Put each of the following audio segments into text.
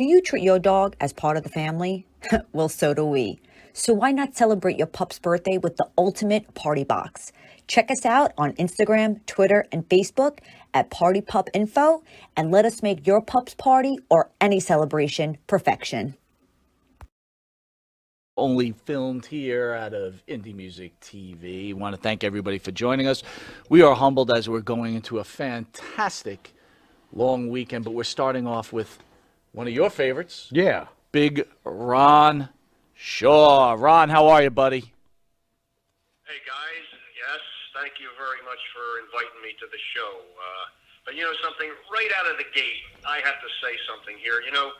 Do you treat your dog as part of the family? Well, so do we. So why not celebrate your pup's birthday with the ultimate party box? Check us out on Instagram, Twitter, and Facebook at Party Pup Info, and let us make your pup's party or any celebration perfection. Only filmed here out of Indie Music TV. Want to thank everybody for joining us. We are humbled as we're going into a fantastic long weekend, but we're starting off with one of your favorites. Yeah. Big Ron Shaw. Ron, how are you, buddy? Hey, guys. Yes, thank you very much for inviting me to the show. But you know something, right out of the gate, I have to say something here. You know,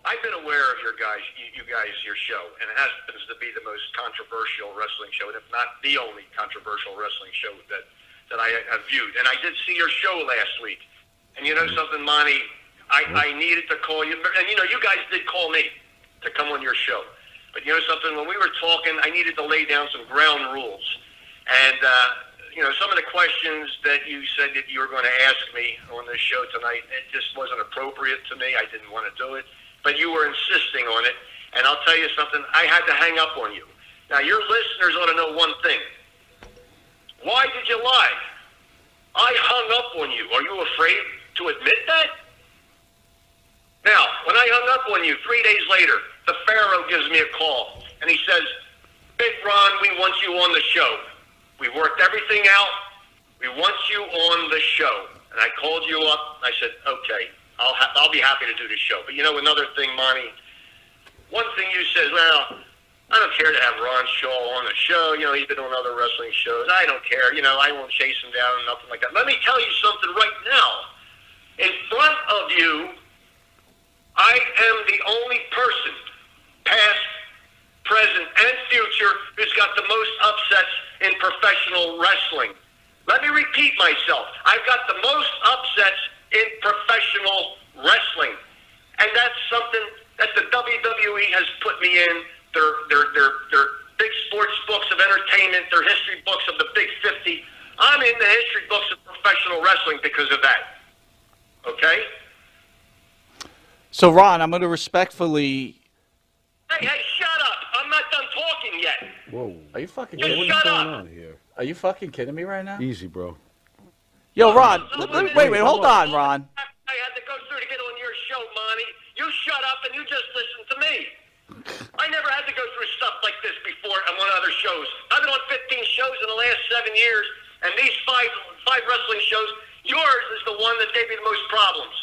I've been aware of your show, and it happens to be the most controversial wrestling show, and if not the only controversial wrestling show that I have viewed. And I did see your show last week. And you know something, Monty, I needed to call you. And you know, you guys did call me to come on your show. But you know something, when we were talking, I needed to lay down some ground rules. And, you know, some of the questions that you said that you were going to ask me on this show tonight, it just wasn't appropriate to me. I didn't want to do it. But you were insisting on it. And I'll tell you something, I had to hang up on you. Now, your listeners ought to know one thing. Why did you lie? I hung up on you. Are you afraid to admit that? Now, when I hung up on you, 3 days later, the Pharaoh gives me a call. And he says, Big Ron, we want you on the show. We worked everything out. We want you on the show. And I called you up. I said, okay, I'll be happy to do the show. But you know, another thing, Monty, one thing you said, well, I don't care to have Ron Shaw on the show. You know, he's been on other wrestling shows. I don't care. You know, I won't chase him down and nothing like that. Let me tell you something right now. In front of you, I am the only person, past, present, and future, who's got the most upsets in professional wrestling. Let me repeat myself. I've got the most upsets in professional wrestling. And that's something that the WWE has put me in. Their big sports books of entertainment, their history books of the Big 50. I'm in the history books of professional wrestling because of that. Okay? So, Ron, I'm going to respectfully... Hey, shut up. I'm not done talking yet. Whoa. Are you fucking Just kidding me? shut What's up. going on here? Are you fucking kidding me right now? Easy, bro. Yo, Ron, wait, hold on, Ron. I had to go through to get on your show, Monty. You shut up and you just listen to me. I never had to go through stuff like this before on other shows. I've been on 15 shows in the last 7 years, and these five wrestling shows, yours is the one that gave me the most problems.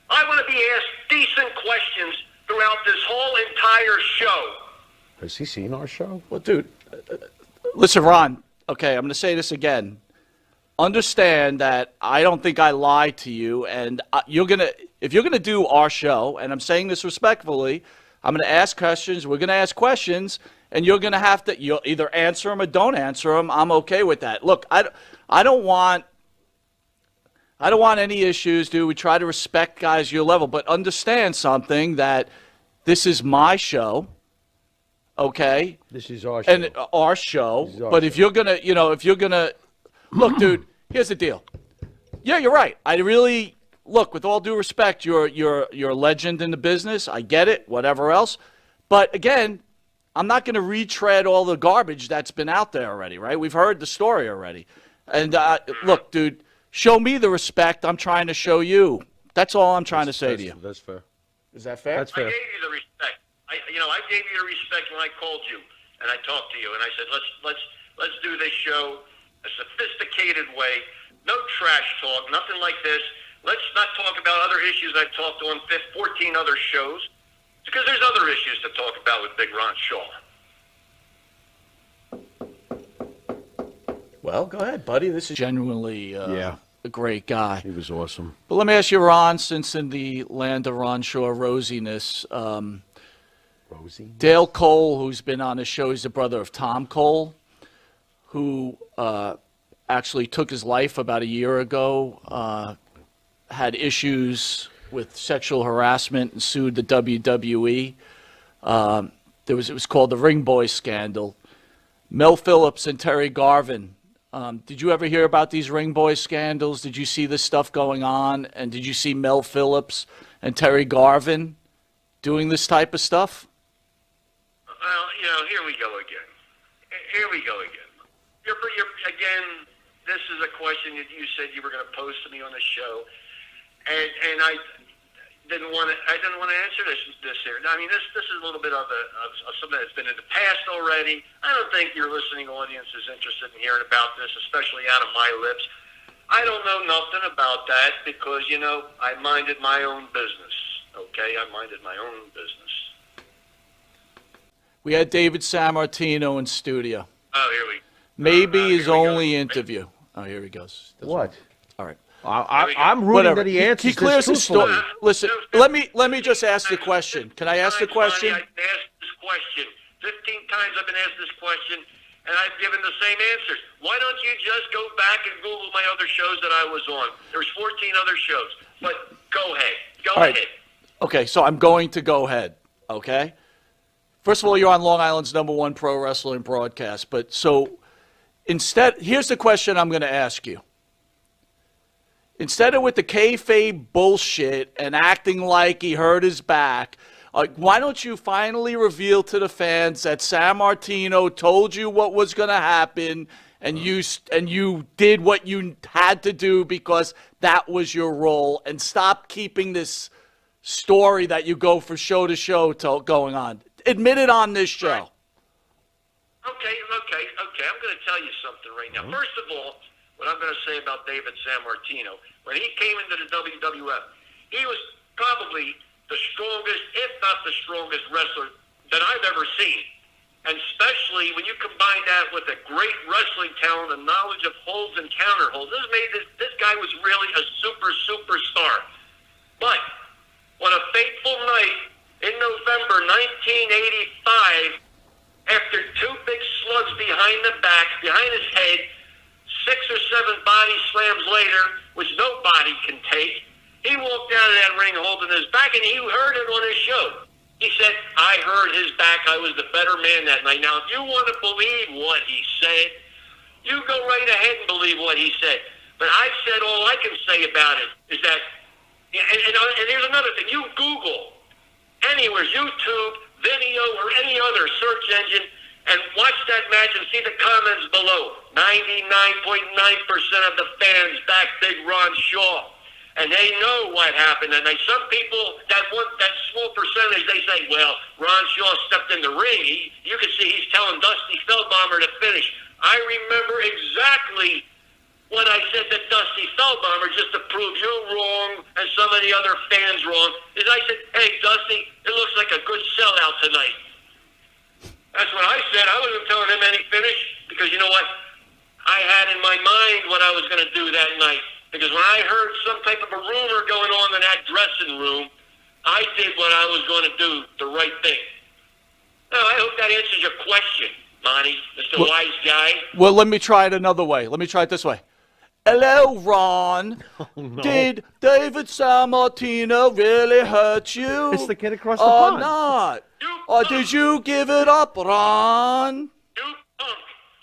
I want to be asked decent questions throughout this whole entire show. Has he seen our show? Well, dude, listen, Ron, okay, I'm going to say this again. Understand that I don't think I lied to you, and if you're going to do our show, and I'm saying this respectfully, I'm going to ask questions, we're going to ask questions, and you're going to have to, you'll either answer them or don't answer them. I'm okay with that. Look, I don't want any issues, dude. We try to respect guys your level, but understand something, that this is my show, okay? This is our show. And our show. This is our But show. if you're gonna, look, dude, here's the deal. Yeah, you're right. I really, look, with all due respect, you're a legend in the business. I get it, whatever else. But again, I'm not going to retread all the garbage that's been out there already, right? We've heard the story already. And look, dude, show me the respect I'm trying to show you. That's all I'm trying to say to you. That's fair. Is that fair? That's I fair. gave you the respect. I gave you the respect when I called you and I talked to you and I said, let's do this show a sophisticated way. No trash talk, nothing like this. Let's not talk about other issues I've talked on 14 other shows, because there's other issues to talk about with Big Ron Shaw. Well, go ahead, buddy. This is genuinely a great guy. He was awesome. But let me ask you, Ron, since in the land of Ron Shaw rosiness, Rosie? Dale Cole, who's been on the show, he's the brother of Tom Cole, who actually took his life about a year ago, had issues with sexual harassment and sued the WWE. It was called the Ring Boy scandal. Mel Phillips and Terry Garvin. Did you ever hear about these Ring Boy scandals? Did you see this stuff going on? And did you see Mel Phillips and Terry Garvin doing this type of stuff? Well, here we go again. Here we go again. Again, this is a question that you said you were going to pose to me on the show, and I didn't want to answer this here. I mean, this is a little bit of something that's been in the past already. I don't think your listening audience is interested in hearing about this, especially out of my lips. I don't know nothing about that because, I minded my own business, okay? I minded my own business. We had David Sammartino in studio. Oh, here we go. Maybe his here we go. only interview. Oh, here he goes. What? All right. I'm rooting Whatever. that he answers He clears this his story. truthfully. Listen, let me just ask the question. Can I ask the question? I've been asked this question. 15 times I've been asked this question, and I've given the same answers. Why don't you just go back and Google my other shows that I was on? There's 14 other shows. But go ahead. Go All right. ahead. Okay, so I'm going to go ahead, okay? First of all, you're on Long Island's #1 pro wrestling broadcast. But so instead, here's the question I'm going to ask you. Instead of with the kayfabe bullshit and acting like he hurt his back, why don't you finally reveal to the fans that Sammartino told you what was going to happen and you did what you had to do because that was your role, and stop keeping this story that you go from show to show going on. Admit it on this show. Okay. I'm going to tell you something right now. First of all, what I'm going to say about David Sammartino, when he came into the WWF, he was probably the strongest, if not the strongest wrestler that I've ever seen. And especially when you combine that with a great wrestling talent and knowledge of holds and counter holds, this guy was really a superstar. But on a fateful night in November 1985, after two big slugs behind his head, 6 or 7 body slams later, which nobody can take, he walked out of that ring holding his back, and he heard it on his show. He said, I heard his back. I was the better man that night. Now, if you want to believe what he said, you go right ahead and believe what he said. But I've said all I can say about it is that, and here's another thing. You Google anywhere, YouTube, Vimeo, or any other search engine, and watch that match and see the comments below. 99.9% of the fans back Big Ron Shaw. And they know what happened. And some people, that small percentage, they say, well, Ron Shaw stepped in the ring. You can see he's telling Dusty Feldbomber to finish. I remember exactly what I said to Dusty Feldbomber, just to prove you wrong and some of the other fans wrong, is I said, hey, Dusty, it looks like a good sellout tonight. That's what I said. I wasn't telling him any finish because you know what? I had in my mind what I was going to do that night. Because when I heard some type of a rumor going on in that dressing room, I did what I was going to do, the right thing. Now, I hope that answers your question, Monty, Mr. Wise Guy. Well, let me try it another way. Let me try it this way. Hello, Ron. No. Did David Sammartino really hurt you? It's the kid across the or pond. not? You Or punk. did you give it up, Ron? You punk.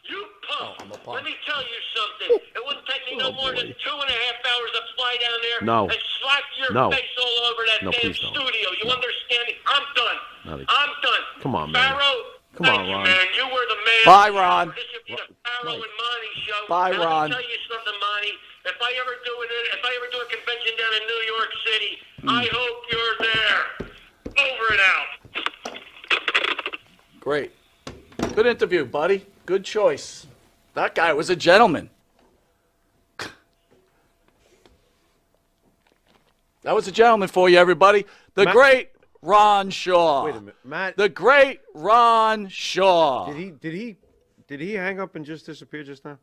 You punk. I'm a punk. Let me tell you something. It wouldn't take me no more than 2.5 hours to fly down there No. and slap your No. face all over that No, damn please don't. studio. You understand me? I'm done. Not I'm done. Come on, man. Pharaoh, Come thank on, you, Ron. man. You were the man. Bye, Ron. This should be the Pharaoh and Monty show. Bye, And Ron. Let me tell you something, Monty. If I ever do a convention down in New York City, I hope you're there. Over and out. Great. Good interview, buddy. Good choice. That guy was a gentleman. That was a gentleman for you, everybody. The Matt- great Ron Shaw. Wait a minute, Matt. The great Ron Shaw. Did he hang up and just disappear just now?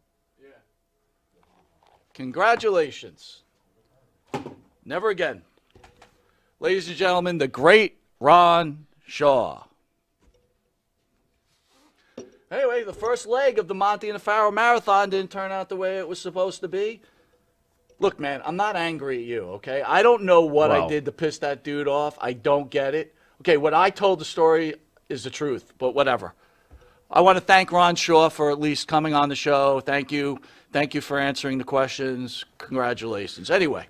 Congratulations. Never again. Ladies and gentlemen, the great Ron Shaw. Anyway, the first leg of the Monty and the Pharaoh Marathon didn't turn out the way it was supposed to be. Look, man, I'm not angry at you, okay? I don't know what I Wow. did to piss that dude off. I don't get it. Okay, what I told the story is the truth, but whatever. I want to thank Ron Shaw for at least coming on the show. Thank you. Thank you for answering the questions. Congratulations. Anyway,